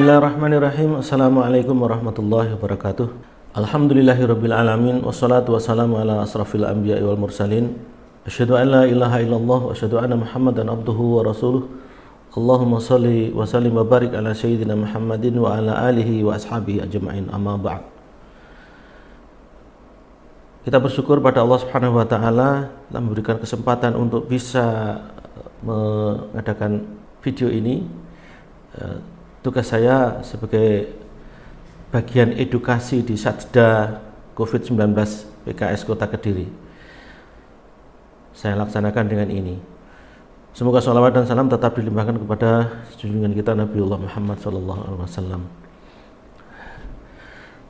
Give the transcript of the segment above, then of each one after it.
Bismillahirrahmanirrahim. Assalamualaikum warahmatullahi wabarakatuh. Alhamdulillahirabbil alamin wassalatu wassalamu ala asrafil anbiya'i wal mursalin. Asyhadu an la ilaha illallah wa asyhadu anna Muhammadan abduhu wa rasuluh. Allahumma shalli wa sallim wa barik ala sayyidina Muhammadin wa ala alihi wa ashabihi ajma'in. Amma ba'd. Kita bersyukur pada Allah Subhanahu wa taala telah memberikan kesempatan untuk bisa mengadakan video ini. Tugas saya sebagai bagian edukasi di Satda COVID-19 PKS Kota Kediri, saya laksanakan dengan ini. Semoga sholawat dan salam tetap dilimpahkan kepada junjungan kita Nabiullah Muhammad SAW.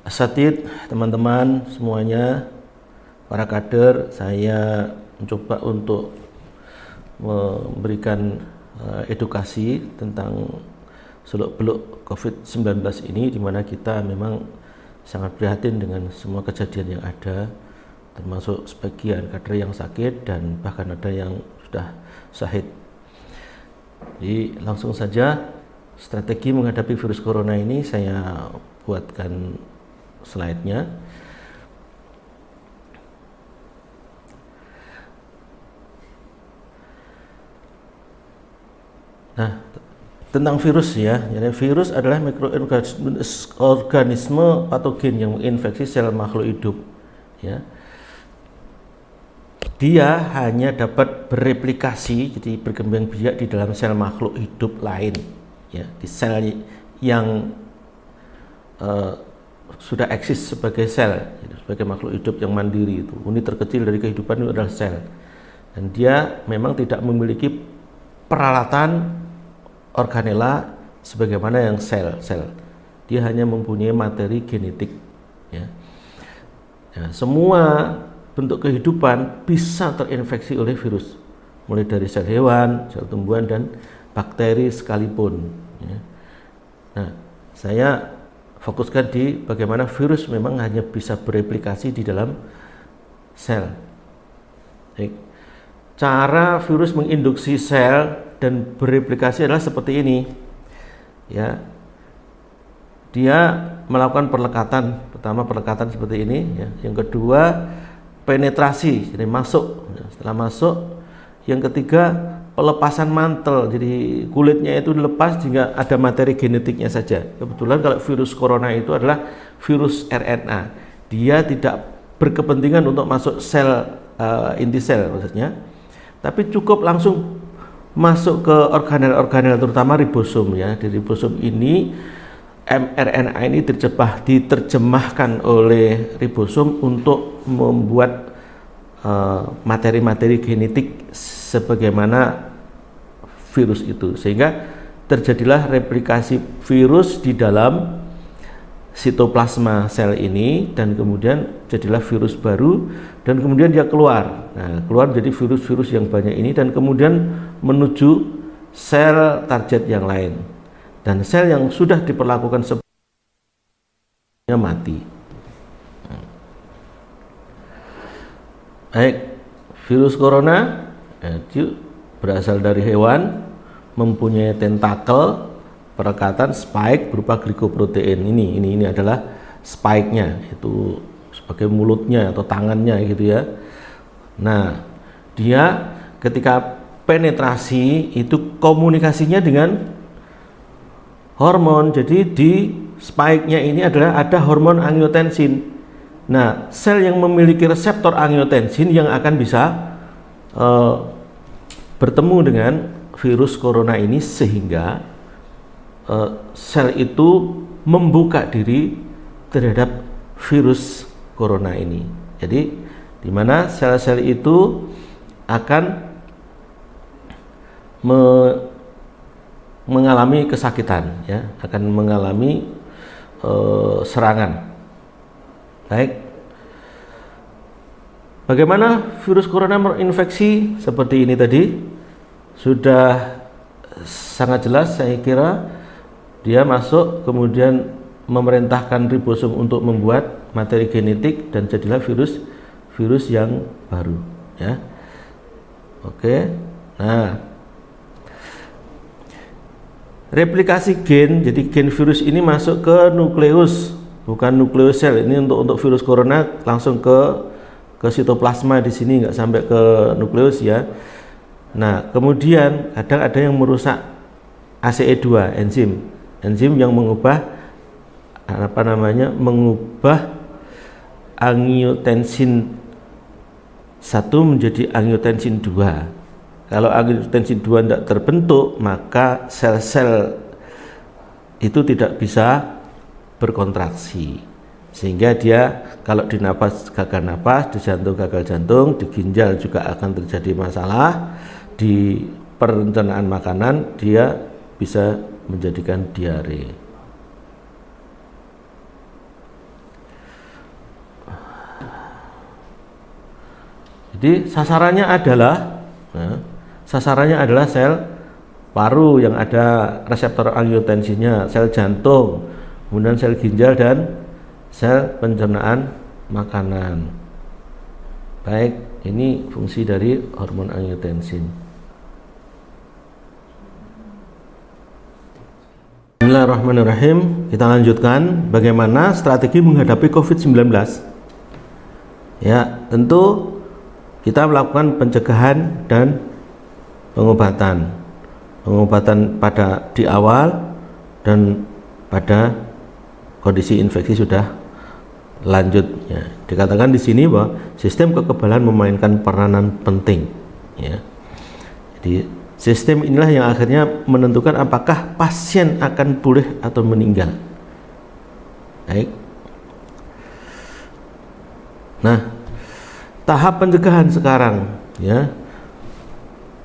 Asatid, teman-teman semuanya, para kader, saya mencoba untuk memberikan edukasi tentang seluk-beluk COVID-19 ini, di mana kita memang sangat prihatin dengan semua kejadian yang ada, termasuk sebagian kader yang sakit dan bahkan ada yang sudah syahid. Jadi langsung saja, strategi menghadapi virus corona ini saya buatkan slide-nya. Nah, tentang virus ya, jadi virus adalah mikroorganisme patogen yang menginfeksi sel makhluk hidup. Ya, dia hanya dapat bereplikasi, jadi berkembang biak di dalam sel makhluk hidup lain. Ya, di sel yang sudah eksis sebagai sel, jadi sebagai makhluk hidup yang mandiri itu. Unit terkecil dari kehidupan itu adalah sel, dan dia memang tidak memiliki peralatan organela sebagaimana yang sel. Dia hanya mempunyai materi genetik. Ya. Ya, semua bentuk kehidupan bisa terinfeksi oleh virus, mulai dari sel hewan, sel tumbuhan, dan bakteri sekalipun. Ya. Nah, saya fokuskan di bagaimana virus memang hanya bisa bereplikasi di dalam sel. Baik. Cara virus menginduksi sel dan bereplikasi adalah seperti ini. Ya, dia melakukan perlekatan. Pertama perlekatan seperti ini. Ya. Yang kedua penetrasi, jadi masuk. Ya, setelah masuk, yang ketiga pelepasan mantel. Jadi kulitnya itu dilepas sehingga ada materi genetiknya saja. Kebetulan kalau virus corona itu adalah virus RNA. Dia tidak berkepentingan untuk masuk sel inti sel maksudnya, tapi cukup langsung masuk ke organel-organel, terutama ribosom. Ya, di ribosom ini mRNA ini diterjemahkan oleh ribosom untuk membuat materi-materi genetik sebagaimana virus itu, sehingga terjadilah replikasi virus di dalam sitoplasma sel ini, dan kemudian jadilah virus baru, dan kemudian dia keluar. Nah, keluar jadi virus-virus yang banyak ini, dan kemudian menuju sel target yang lain, dan sel yang sudah diperlakukan sebelumnya mati. Baik, virus corona itu berasal dari hewan, mempunyai tentakel, perekatan, spike berupa glikoprotein. Ini adalah spike-nya, itu sebagai mulutnya atau tangannya gitu ya. Nah, dia ketika penetrasi itu komunikasinya dengan hormon. Jadi di spike-nya ini ada hormon angiotensin. Nah, sel yang memiliki reseptor angiotensin yang akan bisa bertemu dengan virus corona ini, sehingga sel itu membuka diri terhadap virus corona ini. Jadi di mana sel-sel itu akan mengalami kesakitan, ya, akan mengalami serangan. Baik, bagaimana virus corona menginfeksi? Seperti ini tadi sudah sangat jelas, saya kira. Dia masuk, kemudian memerintahkan ribosom untuk membuat materi genetik, dan jadilah virus yang baru. Ya, oke. Nah, replikasi gen, jadi gen virus ini masuk ke nukleus, bukan nukleus sel. Ini untuk virus corona langsung ke sitoplasma di sini, nggak sampai ke nukleus ya. Nah, kemudian kadang ada yang merusak ACE2 enzim yang mengubah mengubah angiotensin 1 menjadi angiotensin 2. Kalau angiotensin 2 tidak terbentuk, maka sel-sel itu tidak bisa berkontraksi, sehingga dia kalau di napas gagal napas, di jantung gagal jantung, di ginjal juga akan terjadi masalah, di perencernaan makanan dia bisa menjadikan diare. Jadi sasarannya adalah sel paru yang ada reseptor angiotensinnya, sel jantung, kemudian sel ginjal dan sel pencernaan makanan. Baik, ini fungsi dari hormon angiotensin. Bismillahirrahmanirrahim. Kita lanjutkan bagaimana strategi menghadapi COVID-19. Ya, tentu kita melakukan pencegahan dan pengobatan pada di awal dan pada kondisi infeksi sudah lanjut ya. Dikatakan di sini bahwa sistem kekebalan memainkan peranan penting ya. Jadi sistem inilah yang akhirnya menentukan apakah pasien akan pulih atau meninggal. Baik. Nah, tahap pencegahan sekarang ya,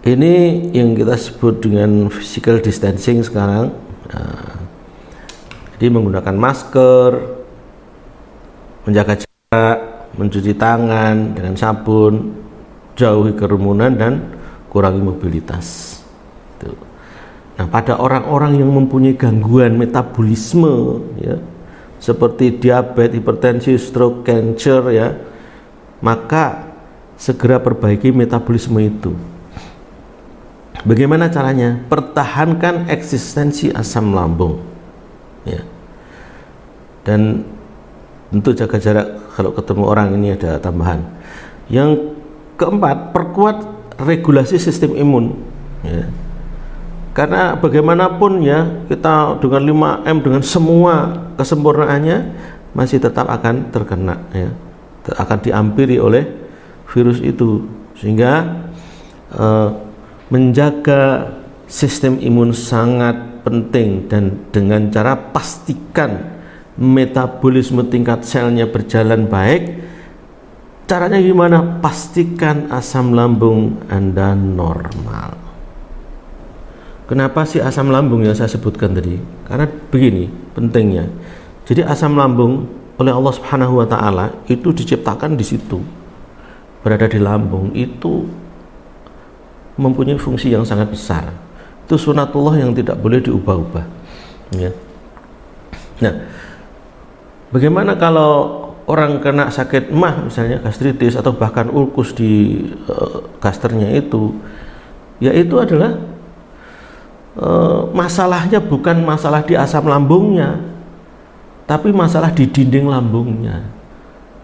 ini yang kita sebut dengan physical distancing sekarang. Nah, jadi menggunakan masker, menjaga jarak, mencuci tangan dengan sabun, jauhi kerumunan dan kurangi mobilitas. Tuh. Nah, pada orang-orang yang mempunyai gangguan metabolisme ya, seperti diabetes, hipertensi, stroke, cancer ya, maka segera perbaiki metabolisme itu. Bagaimana caranya? Pertahankan eksistensi asam lambung ya. Dan tentu jaga jarak kalau ketemu orang, ini ada tambahan. Yang keempat, perkuat regulasi sistem imun ya. Karena bagaimanapun ya, kita dengan 5M, dengan semua kesempurnaannya masih tetap akan terkena ya, akan dihampiri oleh virus itu, sehingga menjaga sistem imun sangat penting. Dan dengan cara pastikan metabolisme tingkat selnya berjalan baik. Caranya gimana? Pastikan asam lambung Anda normal. Kenapa sih asam lambung yang saya sebutkan tadi? Karena begini pentingnya. Jadi asam lambung oleh Allah Subhanahu wa taala itu diciptakan di situ, berada di lambung, itu mempunyai fungsi yang sangat besar. Itu sunatullah yang tidak boleh diubah-ubah ya. Nah, bagaimana kalau orang kena sakit emah, misalnya gastritis atau bahkan ulkus di gasternya itu, yaitu adalah masalahnya bukan masalah di asam lambungnya, tapi masalah di dinding lambungnya.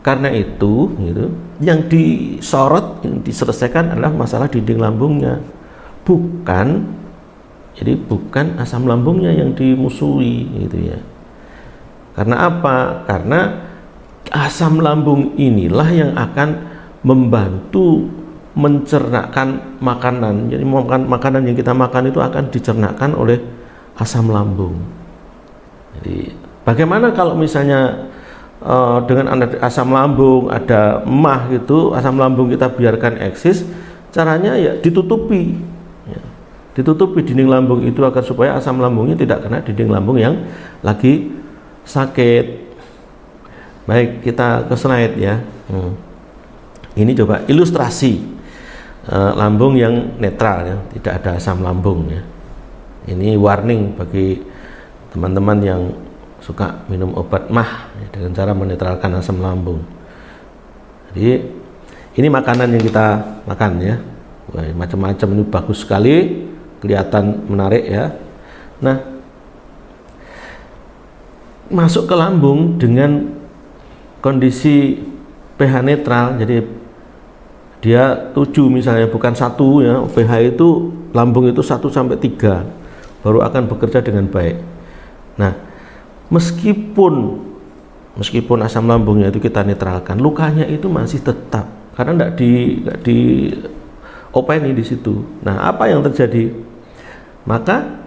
Karena itu gitu, yang disorot, yang diselesaikan adalah masalah dinding lambungnya, bukan asam lambungnya yang dimusuhi gitu ya. Karena apa? Karena asam lambung inilah yang akan membantu mencernakkan makanan. Jadi makanan yang kita makan itu akan dicernakkan oleh asam lambung. Jadi bagaimana kalau misalnya dengan asam lambung ada emah gitu, asam lambung kita biarkan eksis, caranya ya ditutupi ya. Ditutupi dinding lambung itu agar supaya asam lambungnya tidak kena dinding lambung yang lagi sakit. Baik, kita ke slide ya. Ini coba ilustrasi lambung yang netral ya, tidak ada asam lambung ya. Ini warning bagi teman-teman yang suka minum obat mah ya, dengan cara menetralkan asam lambung. Jadi ini makanan yang kita makan ya. Wah, macam-macam, ini bagus sekali, kelihatan menarik ya. Nah, masuk ke lambung dengan kondisi pH netral, jadi dia 7 misalnya, bukan 1 ya. pH itu lambung itu 1 sampai 3 baru akan bekerja dengan baik. Nah, meskipun asam lambungnya itu kita netralkan, lukanya itu masih tetap karena tidak di openi di situ. Nah, apa yang terjadi? Maka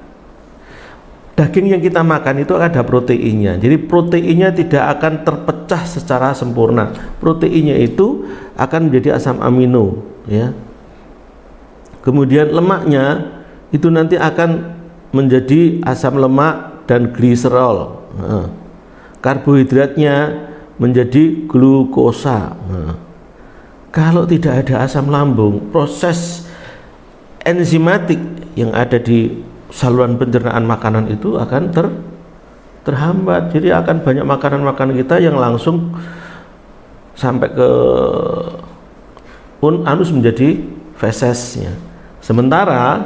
daging yang kita makan itu ada proteinnya. Jadi proteinnya tidak akan terpecah secara sempurna. Proteinnya itu akan menjadi asam amino, ya. Kemudian lemaknya itu nanti akan menjadi asam lemak dan gliserol. Karbohidratnya menjadi glukosa. Kalau tidak ada asam lambung, proses enzimatik yang ada di saluran pencernaan makanan itu akan terhambat. Jadi akan banyak makanan-makanan kita yang langsung sampai ke anus menjadi fesesnya. Sementara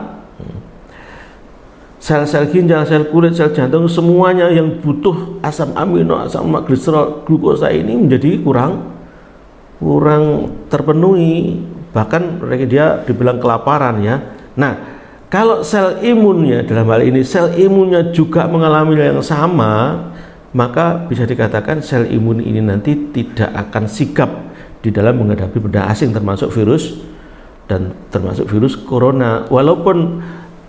sel-sel ginjal, sel kulit, sel jantung, semuanya yang butuh asam amino, asam lemak, gliserol, glukosa ini menjadi kurang terpenuhi. Bahkan dia dibilang kelaparan ya. Nah, kalau sel imunnya, dalam hal ini sel imunnya juga mengalami yang sama, maka bisa dikatakan sel imun ini nanti tidak akan sigap di dalam menghadapi benda asing, termasuk virus dan termasuk virus corona. Walaupun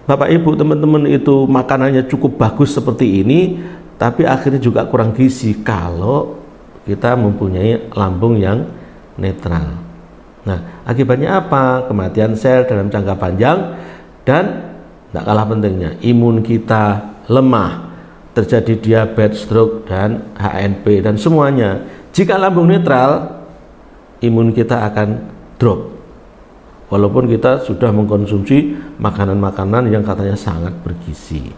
Bapak Ibu teman-teman itu makanannya cukup bagus seperti ini, tapi akhirnya juga kurang gizi kalau kita mempunyai lambung yang netral. Nah, akibatnya apa? Kematian sel dalam jangka panjang. Dan tidak kalah pentingnya, imun kita lemah, terjadi diabetes, stroke, dan HNP, dan semuanya. Jika lambung netral, imun kita akan drop. Walaupun kita sudah mengkonsumsi makanan-makanan yang katanya sangat bergizi.